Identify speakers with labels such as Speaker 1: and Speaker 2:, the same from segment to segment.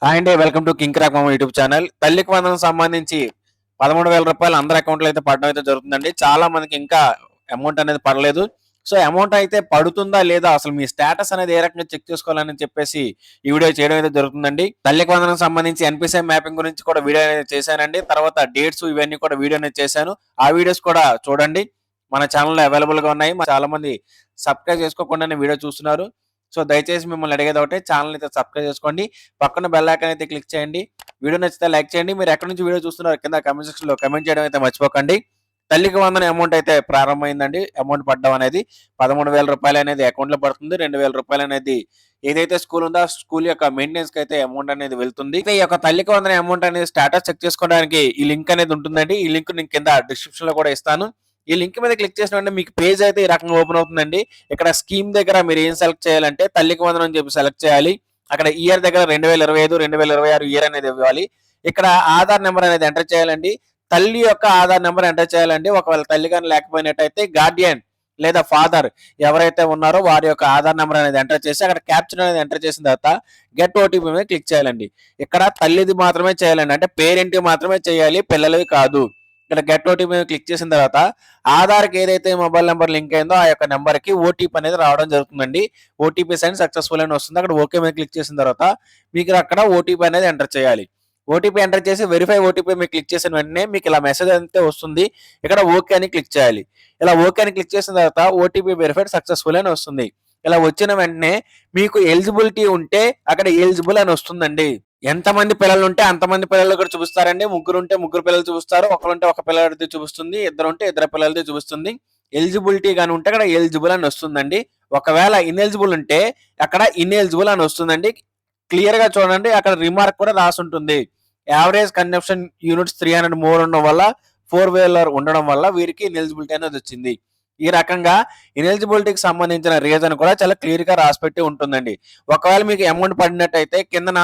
Speaker 1: Hi అండి. Welcome to king crack మామ YouTube channel. తల్లికి వందనం సంబంధించి రూ. 13,000 అందరి అకౌంట్‌లో అయితే పడడం అయితే జరుగుతుందండి. చాలా మందికి ఇంకా అమౌంట్ అనేది పడలేదు. సో, అమౌంట్ అయితే పడుతుందా? లేదా? అసలు మీ స్టేటస్ అనేది ఏ రకంగా చెక్ చేసుకోవాలని చెప్పేసి ఈ వీడియో చేయడం అయితే జరుగుతుందండి. తల్లికి వందనం సంబంధించి ఎన్‌పీసీఐ మ్యాపింగ్ గురించి కూడా వీడియో అనేది చేశానండి. తర్వాత డేట్స్ ఇవన్నీ కూడా వీడియో అనేది చేశాను. ఆ వీడియోస్ కూడా చూడండి. మన ఛానెల్‌లో అవైలబుల్‌గా ఉన్నాయి. చాలా మంది సబ్స్క్రైబ్ చేసుకోకుండానే వీడియో చూస్తున్నారు. సో, దయచేసి మిమ్మల్ని అడిగేది ఒకటే, ఛానెల్ అయితే సబ్స్క్రైబ్ చేసుకోండి. పక్కన బెల్ ఐకాన్ అయితే క్లిక్ చేయండి. వీడియో నచ్చితే లైక్ చేయండి. మీరు ఎక్కడి నుంచి వీడియో చూస్తున్నారో కింద కామెంట్ సెక్షన్‌లో కామెంట్ చేయడం అయితే మర్చిపోకండి. తల్లికి వందనం అమౌంట్ అయితే ప్రారంభమైందండి. అమౌంట్ పడడం అనేది రూ. 13,000 అనేది అకౌంట్‌లో పడుతుంది. రూ. 2,000 అనేది ఏదైతే స్కూల్ ఉందో ఆ స్కూల్ యొక్క మెయింటెనెన్స్‌కి అయితే అమౌంట్ అనేది వెళ్తుంది. అయితే ఈ యొక్క తల్లికి వందనం అమౌంట్ అనేది స్టేటస్ చెక్ చేసుకోవడానికి ఈ లింక్ అనేది ఉంటుందండి. ఈ లింక్ నేను కింద డిస్క్రిప్షన్‌లో కూడా ఇస్తాను. ఈ లింక్ మీద క్లిక్ చేసిన వెంటనే మీకు పేజ్ అయితే ఈ రకంగా ఓపెన్ అవుతుందండి. ఇక్కడ స్కీమ్ దగ్గర మీరు ఏం సెలెక్ట్ చేయాలంటే తల్లికి వందనం అని చెప్పి సెలెక్ట్ చేయాలి. అక్కడ ఇయర్ దగ్గర 2025, 2026 ఇయర్ అనేది ఇవ్వాలి. ఇక్కడ ఆధార్ నెంబర్ అనేది ఎంటర్ చేయాలండి. తల్లి యొక్క ఆధార్ నెంబర్ ఎంటర్ చేయాలండి. ఒకవేళ తల్లి కానీ లేకపోయినట్టయితే గార్డియన్ లేదా ఫాదర్ ఎవరైతే ఉన్నారో వారి యొక్క ఆధార్ నెంబర్ అనేది ఎంటర్ చేసి అక్కడ క్యాప్చర్ అనేది ఎంటర్ చేసిన తర్వాత గెట్ ఓటీపీ మీద క్లిక్ చేయాలండి. ఇక్కడ తల్లిది మాత్రమే చేయాలండి. అంటే పేరెంట్ మాత్రమే చేయాలి, పిల్లలవి కాదు. ఇక్కడ గెట్ ఓటీపీ మీద క్లిక్ చేసిన తర్వాత ఆధార్కి ఏదైతే మొబైల్ నెంబర్ లింక్ అయిందో ఆ యొక్క నెంబర్కి ఓటీపీ అనేది రావడం జరుగుతుందండి. ఓటీపీ సెండ్ సక్సెస్ఫుల్ అని వస్తుంది. అక్కడ ఓకే మీద క్లిక్ చేసిన తర్వాత మీకు అక్కడ ఓటీపీ అనేది ఎంటర్ చేయాలి. ఓటీపీ ఎంటర్ చేసి వెరిఫై ఓటీపీ మీరు క్లిక్ చేసిన వెంటనే మీకు ఇలా మెసేజ్ అయితే వస్తుంది. ఇక్కడ ఓకే అని క్లిక్ చేయాలి. ఇలా ఓకే అని క్లిక్ చేసిన తర్వాత ఓటీపీ వెరిఫైడ్ సక్సెస్ఫుల్ అని వస్తుంది. ఇలా వచ్చిన వెంటనే మీకు ఎలిజిబిలిటీ ఉంటే అక్కడ ఎలిజిబుల్ అని వస్తుందండి. ఎంతమంది పిల్లలు ఉంటే అంతమంది పిల్లలు కూడా చూపిస్తారండి. ముగ్గురు ఉంటే ముగ్గురు పిల్లలు చూపిస్తారు. ఒకరుంటే ఒక పిల్లడిది చూపిస్తుంది. ఇద్దరుంటే ఇద్దరు పిల్లలది చూపిస్తుంది. ఎలిజిబిలిటీ గాని ఉంటే అక్కడ ఎలిజిబుల్ అని వస్తుందండి. ఒకవేళ ఇన్ఎలిజిబుల్ ఉంటే అక్కడ ఇన్ఎలిజిబుల్ అని వస్తుందండి. క్లియర్ గా చూడండి, అక్కడ రిమార్క్ కూడా రాసి ఉంటుంది. యావరేజ్ కన్జంప్షన్ యూనిట్స్ 300 మోర్ ఉండడం వల్ల 4 వీలర్ ఉండడం వల్ల వీరికి ఇన్ఎలిజిబిలిటీ అనేది వచ్చింది. ఈ రకంగా ఇన్ఎలిజిబిలిటీకి సంబంధించిన రీజన్ కూడా చాలా క్లియర్ గా రాసిపెట్టి ఉంటుందండి. ఒకవేళ మీకు అమౌంట్ పడినట్టయితే కిందన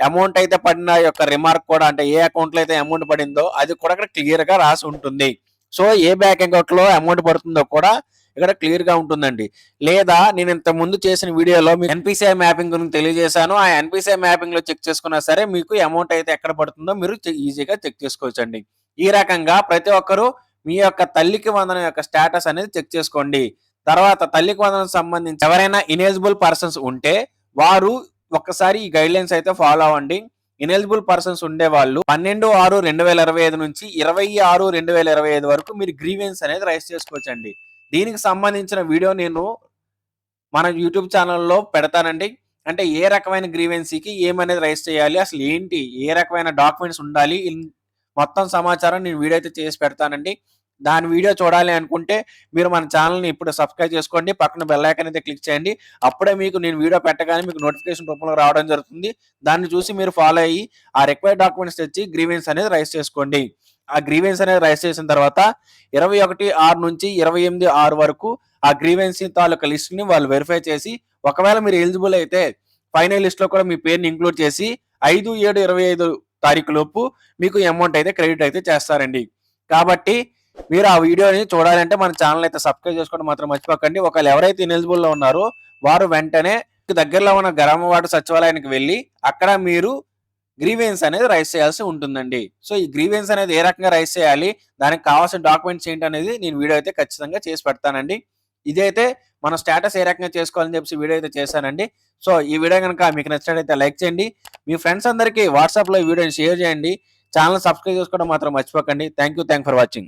Speaker 1: అమౌంట్ అయితే పడిన యొక్క రిమార్క్ కూడా, అంటే ఏ అకౌంట్ లో అయితే అమౌంట్ పడిందో అది కూడా ఇక్కడ క్లియర్ గా రాసి ఉంటుంది. సో ఏ బ్యాంక్ అకౌంట్ లో అమౌంట్ పడుతుందో కూడా ఇక్కడ క్లియర్ గా ఉంటుందండి. లేదా నేను ఇంత ముందు చేసిన వీడియోలో మీకు ఎన్పిసిఐ మ్యాపింగ్ గురించి తెలియజేశాను. ఆ ఎన్పిసిఐ మ్యాపింగ్ లో చెక్ చేసుకున్నా సరే మీకు అమౌంట్ అయితే ఎక్కడ పడుతుందో మీరు ఈజీగా చెక్ చేసుకోవచ్చండి. ఈ రకంగా ప్రతి ఒక్కరూ మీ యొక్క తల్లికి వందనం యొక్క స్టేటస్ అనేది చెక్ చేసుకోండి. తర్వాత తల్లికి వందనం సంబంధించి ఎవరైనా ఇనేజిబుల్ పర్సన్స్ ఉంటే వారు ఒక్కసారి ఈ గైడ్ లైన్స్ అయితే ఫాలో అవ్వండి. ఇనెలిజిబుల్ పర్సన్స్ ఉండే వాళ్ళు 12/6/2025 నుంచి 26/2025 వరకు మీరు గ్రీవెన్స్ అనేది రైజ్ చేసుకోవచ్చండి. దీనికి సంబంధించిన వీడియో నేను మన యూట్యూబ్ ఛానల్లో పెడతానండి. అంటే ఏ రకమైన గ్రీవెన్సీకి ఏమనేది రైజ్ చేయాలి, అసలు ఏంటి, ఏ రకమైన డాక్యుమెంట్స్ ఉండాలి, మొత్తం సమాచారం నేను వీడియో అయితే చేసి పెడతానండి. దాని వీడియో చూడాలి అనుకుంటే మీరు మన ఛానల్ని ఇప్పుడు సబ్స్క్రైబ్ చేసుకోండి. పక్కన బెల్ ఐకాన్ అయితే క్లిక్ చేయండి. అప్పుడే మీకు నేను వీడియో పెట్టగానే మీకు నోటిఫికేషన్ రూపంలో రావడం జరుగుతుంది. దాన్ని చూసి మీరు ఫాలో అయ్యి ఆ రిక్వైర్డ్ డాక్యుమెంట్స్ తెచ్చి గ్రీవెన్స్ అనేది రైజ్ చేసుకోండి. ఆ గ్రీవెన్స్ అనేది రైజ్ చేసిన తర్వాత 21/6 నుంచి 28/6 వరకు ఆ గ్రీవెన్సీ తాలూకా లిస్ట్ ని వాళ్ళు వెరిఫై చేసి ఒకవేళ మీరు ఎలిజిబుల్ అయితే ఫైనల్ లిస్ట్ లో కూడా మీ పేరుని ఇంక్లూడ్ చేసి 5/7/25 తారీఖు లోపు మీకు అమౌంట్ అయితే క్రెడిట్ అయితే చేస్తారండి. కాబట్టి మీరు ఆ వీడియోని చూడాలంటే మన ఛానల్ అయితే సబ్స్క్రైబ్ చేసుకోవడం మాత్రం మర్చిపోకండి. ఒకవేళ ఎవరైతే ఇనెలిజిబుల్ లో ఉన్నారో వారు వెంటనే దగ్గరలో ఉన్న గ్రామ వార్డు సచివాలయానికి వెళ్ళి అక్కడ మీరు గ్రీవెన్స్ అనేది రైజ్ చేయాల్సి ఉంటుందండి. సో ఈ గ్రీవెన్స్ అనేది ఏ రకంగా రైజ్ చేయాలి, దానికి కావాల్సిన డాక్యుమెంట్స్ ఏంటి అనేది నేను వీడియో అయితే ఖచ్చితంగా చేసి పెడతానండి. ఇదైతే మన స్టేటస్ ఏ రకంగా చేసుకోవాలని చెప్పి వీడియో అయితే చేశానండి. సో ఈ వీడియో కనుక మీకు నచ్చినట్లయితే లైక్ చేయండి. మీ ఫ్రెండ్స్ అందరికీ వాట్సాప్లో ఈ వీడియోని షేర్ చేయండి. ఛానల్ సబ్స్క్రైబ్ చేసుకోవడం మాత్రం మర్చిపోకండి. Thank you for watching.